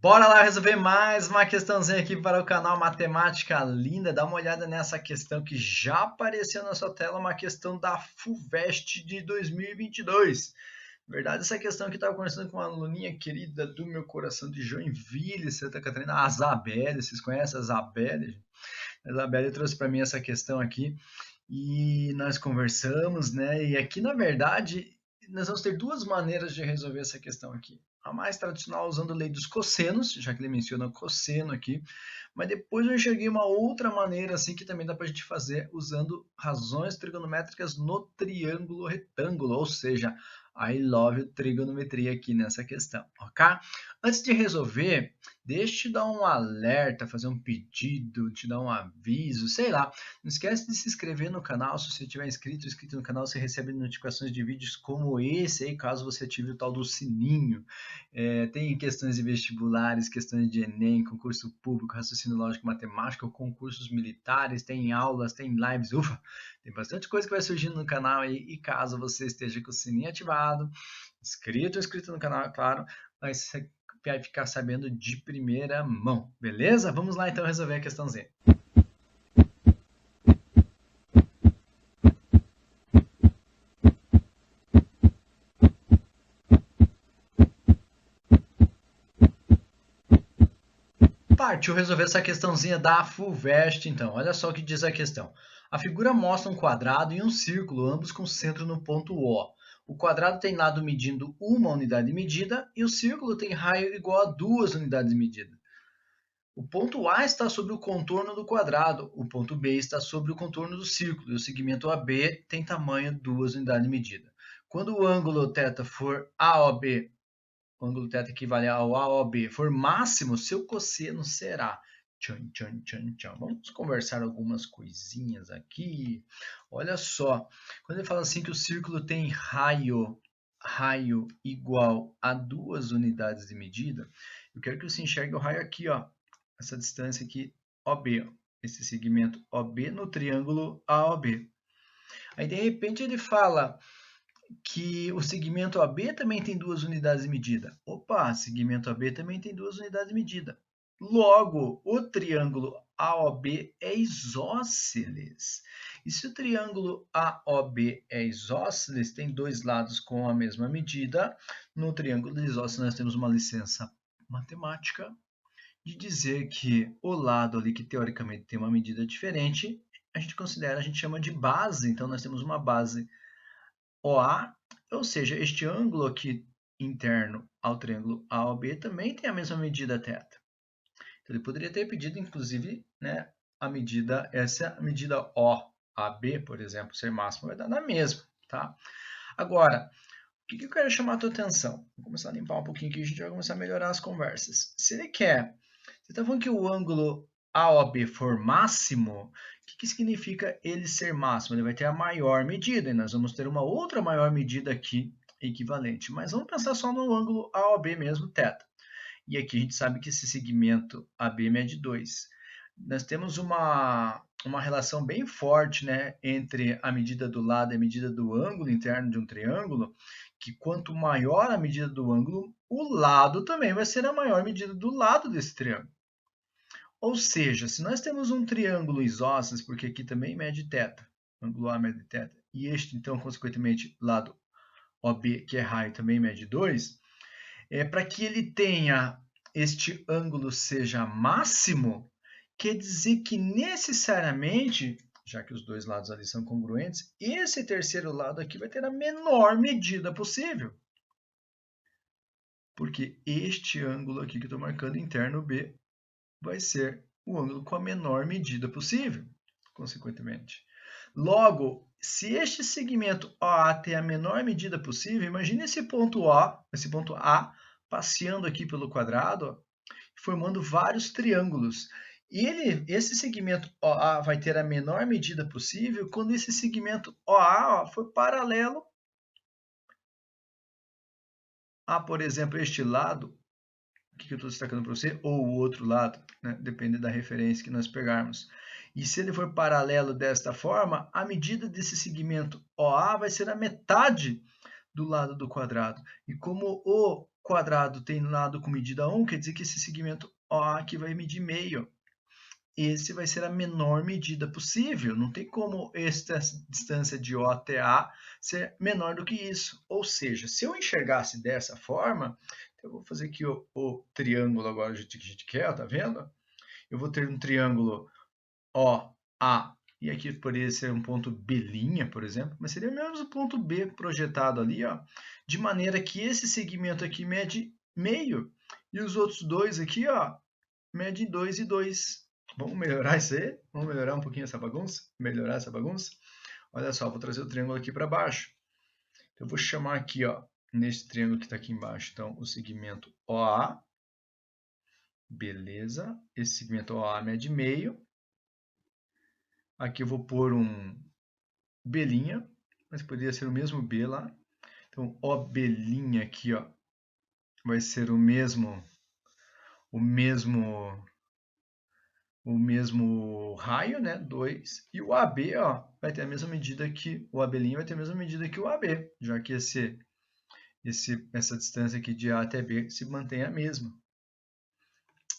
Bora lá resolver mais uma questãozinha aqui para o canal Matemática Linda. Dá uma olhada nessa questão que já apareceu na sua tela, uma questão da FUVEST de 2022. Na verdade, essa questão aqui estava conversando com uma aluninha querida do meu coração de Joinville, Santa Catarina, a Isabelle. Vocês conhecem a Isabelle? A Isabelle trouxe para mim essa questão aqui e nós conversamos, né? E aqui, na verdade, nós vamos ter duas maneiras de resolver essa questão aqui. A mais tradicional usando a lei dos cossenos, já que ele menciona cosseno aqui, mas depois eu enxerguei uma outra maneira assim que também dá para a gente fazer usando razões trigonométricas no triângulo retângulo, ou seja, I love trigonometria aqui nessa questão, ok? Antes de resolver, deixa eu te dar um alerta, fazer um pedido, te dar um aviso, sei lá. Não esquece de se inscrever no canal, se você tiver inscrito no canal, você recebe notificações de vídeos como esse aí, caso você ative o tal do sininho. Tem questões de vestibulares, questões de Enem, concurso público, raciocínio lógico matemático, concursos militares, tem aulas, tem lives, ufa, tem bastante coisa que vai surgindo no canal aí, e caso você esteja com o sininho ativado, inscrito no canal, é claro, você vai ficar sabendo de primeira mão, beleza? Vamos lá então resolver a questãozinha. Partiu resolver essa questãozinha da FUVEST, então. Olha só o que diz a questão. A figura mostra um quadrado e um círculo, ambos com centro no ponto O. O quadrado tem lado medindo uma unidade de medida e o círculo tem raio igual a 2 unidades de medida. O ponto A está sobre o contorno do quadrado, o ponto B está sobre o contorno do círculo e o segmento AB tem tamanho 2 unidades de medida. Quando o ângulo θ for AOB, o ângulo θ equivale ao AOB, for máximo, seu cosseno será. Tchan, tchan, tchan, tchan. Vamos conversar algumas coisinhas aqui. Olha só, quando ele fala assim que o círculo tem raio igual a 2 unidades de medida, eu quero que você enxergue o raio aqui, ó, essa distância aqui, OB, ó, esse segmento OB no triângulo AOB. Aí, de repente, ele fala que o segmento AB também tem 2 unidades de medida. Opa, segmento AB também tem 2 unidades de medida. Logo, o triângulo AOB é isósceles. E se o triângulo AOB é isósceles, tem dois lados com a mesma medida, no triângulo isósceles nós temos uma licença matemática de dizer que o lado ali que teoricamente tem uma medida diferente, a gente chama de base. Então nós temos uma base OA, ou seja, este ângulo aqui interno ao triângulo AOB também tem a mesma medida θ. Então, ele poderia ter pedido, inclusive, né, essa medida OAB, por exemplo, ser máximo, vai dar na mesma, tá? Agora, o que eu quero chamar a tua atenção? Vou começar a limpar um pouquinho aqui, a gente vai começar a melhorar as conversas. Se ele quer, você está falando que o ângulo AOB for máximo, o que significa ele ser máximo? Ele vai ter a maior medida, e nós vamos ter uma outra maior medida aqui equivalente. Mas vamos pensar só no ângulo AOB mesmo, θ. E aqui a gente sabe que esse segmento AB mede 2. Nós temos uma relação bem forte, né, entre a medida do lado e a medida do ângulo interno de um triângulo, que quanto maior a medida do ângulo, o lado também vai ser a maior medida do lado desse triângulo. Ou seja, se nós temos um triângulo isósceles, porque aqui também mede θ, ângulo A mede θ, e este, então, consequentemente, lado OB, que é raio, também mede 2, para que ele tenha este ângulo seja máximo, quer dizer que necessariamente, já que os dois lados ali são congruentes, esse terceiro lado aqui vai ter a menor medida possível. Porque este ângulo aqui que eu estou marcando, interno B, vai ser o ângulo com a menor medida possível, consequentemente. Logo, se este segmento OA tem a menor medida possível, imagine esse ponto A, passeando aqui pelo quadrado, formando vários triângulos. E esse segmento OA vai ter a menor medida possível quando esse segmento OA for paralelo a, por exemplo, este lado, que eu estou destacando para você, ou o outro lado, né? Depende da referência que nós pegarmos. E se ele for paralelo desta forma, a medida desse segmento OA vai ser a metade do lado do quadrado. E como o quadrado tem lado com medida 1, quer dizer que esse segmento O aqui vai medir meio. Esse vai ser a menor medida possível. Não tem como esta distância de O até A ser menor do que isso. Ou seja, se eu enxergasse dessa forma, eu vou fazer aqui o triângulo agora que a gente quer, tá vendo? Eu vou ter um triângulo OA, e aqui poderia ser um ponto B', por exemplo, mas seria menos o ponto B projetado ali, ó, de maneira que esse segmento aqui mede meio, e os outros dois aqui, ó, medem 2 e 2. Vamos melhorar isso aí? Vamos melhorar um pouquinho essa bagunça? Melhorar essa bagunça? Olha só, vou trazer o triângulo aqui para baixo. Eu vou chamar aqui, ó, nesse triângulo que está aqui embaixo, então, o segmento OA. Beleza. Esse segmento OA mede meio. Aqui eu vou pôr um B', mas poderia ser o mesmo B lá. Então, OB' aqui, ó, vai ser o mesmo raio, né, 2, e o AB, ó, vai ter a mesma medida que o AB' vai ter a mesma medida que o AB, já que essa distância aqui de A até B se mantém a mesma.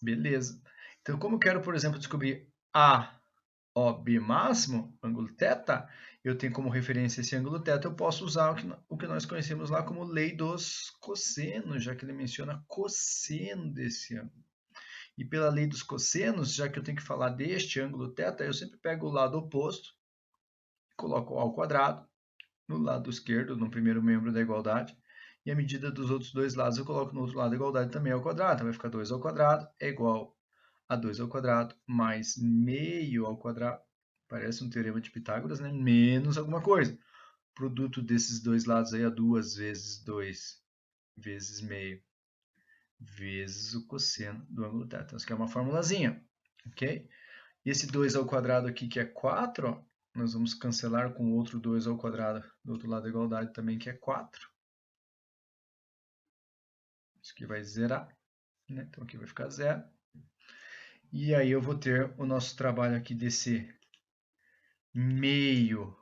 Beleza. Então, como eu quero, por exemplo, descobrir AOB máximo, ângulo θ, eu tenho como referência esse ângulo θ, eu posso usar o que nós conhecemos lá como lei dos cossenos, já que ele menciona cosseno desse ângulo. E pela lei dos cossenos, já que eu tenho que falar deste ângulo θ, eu sempre pego o lado oposto, coloco ao quadrado, no lado esquerdo, no primeiro membro da igualdade, e a medida dos outros dois lados eu coloco no outro lado da igualdade também ao quadrado. Então vai ficar 2 ao quadrado é igual a 2 ao quadrado mais meio ao quadrado. Parece um teorema de Pitágoras, né? Menos alguma coisa. O produto desses dois lados aí é 2 vezes 2 vezes meio vezes o cosseno do ângulo θ. Então, isso aqui é uma formulazinha, ok? E esse 2 ao quadrado aqui, que é 4, ó, nós vamos cancelar com o outro 2 ao quadrado do outro lado da igualdade também, que é 4. Isso aqui vai zerar, né? Então aqui vai ficar 0. E aí eu vou ter o nosso trabalho aqui desse meio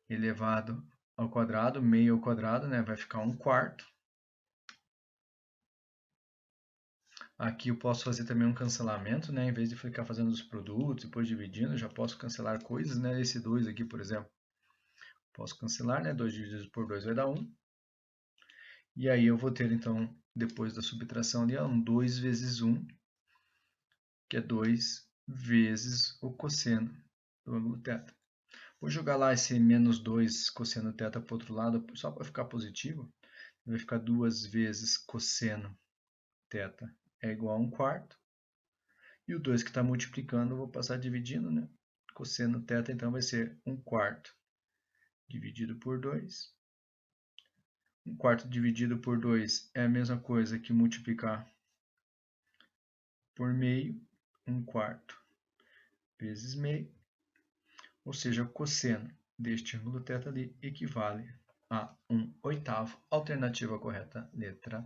elevado ao quadrado, meio ao quadrado, né? Vai ficar 1/4. Aqui eu posso fazer também um cancelamento, né? Em vez de ficar fazendo os produtos, depois dividindo, eu já posso cancelar coisas, né? Esse 2 aqui, por exemplo, posso cancelar, né? 2 dividido por 2 vai dar 1. E aí eu vou ter, então, depois da subtração ali, um 2 vezes 1, que é 2 vezes o cosseno do ângulo θ. Vou jogar lá esse menos 2 cosseno θ para o outro lado, só para ficar positivo. Vai ficar 2 vezes cosseno θ é igual a 1/4. E o 2 que está multiplicando, eu vou passar dividindo, né? Cosseno θ, então, vai ser 1/4 dividido por 2. 1/4 dividido por 2 é a mesma coisa que multiplicar por meio. 1/4 vezes meio. Ou seja, o cosseno deste ângulo θ ali equivale a 1/8. Alternativa correta, letra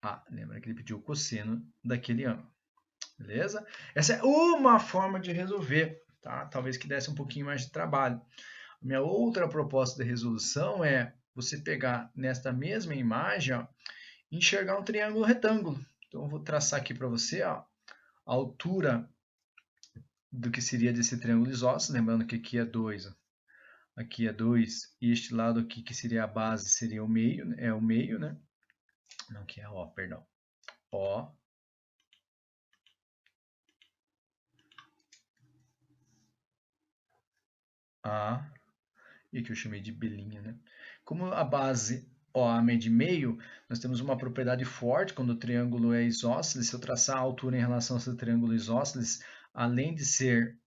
A. Lembra que ele pediu o cosseno daquele ângulo. Beleza? Essa é uma forma de resolver, tá? Talvez que desse um pouquinho mais de trabalho. A minha outra proposta de resolução é você pegar nesta mesma imagem, ó, e enxergar um triângulo retângulo. Então eu vou traçar aqui para você, ó, a altura do que seria desse triângulo isósceles, lembrando que aqui é 2, aqui é 2, e este lado aqui, que seria a base, seria o meio, né? Não, aqui é O, perdão. O. A. E que eu chamei de B', né? Como a base OA mede meio, nós temos uma propriedade forte quando o triângulo é isósceles. Se eu traçar a altura em relação ao seu triângulo isósceles, além de ser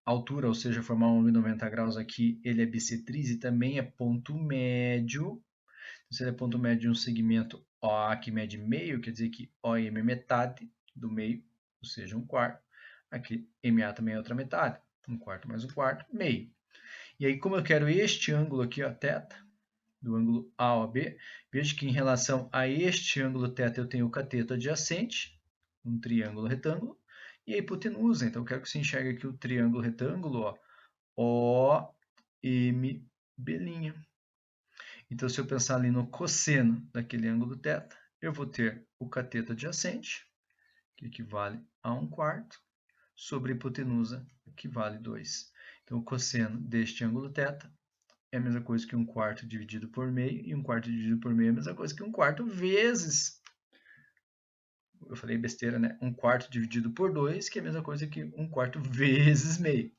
altura, ou seja, formar um ângulo de 90 graus aqui, ele é bissetriz e também é ponto médio. Se ele é ponto médio de um segmento OA que mede meio, quer dizer que OM é metade do meio, ou seja, 1/4. Aqui MA também é outra metade, 1/4 mais 1/4, meio. E aí, como eu quero este ângulo aqui, ó, θ, do ângulo AOB, veja que em relação a este ângulo θ eu tenho o cateto adjacente, um triângulo retângulo, e a hipotenusa. Então, eu quero que você enxergue aqui o triângulo retângulo, ó, OMB'. Então, se eu pensar ali no cosseno daquele ângulo θ, eu vou ter o cateto adjacente, que equivale a 1/4, sobre a hipotenusa, que vale 2. Então, o cosseno deste ângulo θ é a mesma coisa que 1/4 dividido por meio, e 1/4 dividido por meio é a mesma coisa que 1/4 vezes, eu falei besteira, né? 1/4 dividido por 2, que é a mesma coisa que 1/4 vezes meio.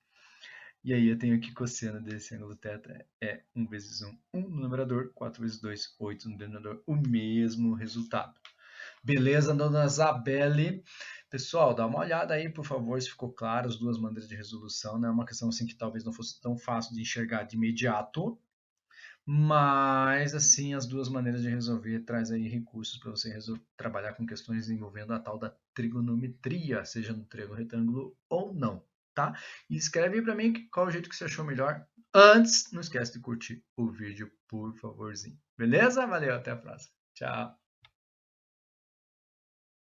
E aí eu tenho que cosseno desse ângulo θ é 1 vezes 1, 1 no numerador, 4 vezes 2, 8 no denominador, o mesmo resultado. Beleza, dona Isabelle? Pessoal, dá uma olhada aí, por favor, se ficou claro as duas maneiras de resolução, né? É uma questão assim que talvez não fosse tão fácil de enxergar de imediato, mas assim, as duas maneiras de resolver traz aí recursos para você trabalhar com questões envolvendo a tal da trigonometria, seja no triângulo retângulo ou não, tá? E escreve aí para mim qual o jeito que você achou melhor. Antes, não esquece de curtir o vídeo, por favorzinho. Beleza? Valeu, até a próxima. Tchau.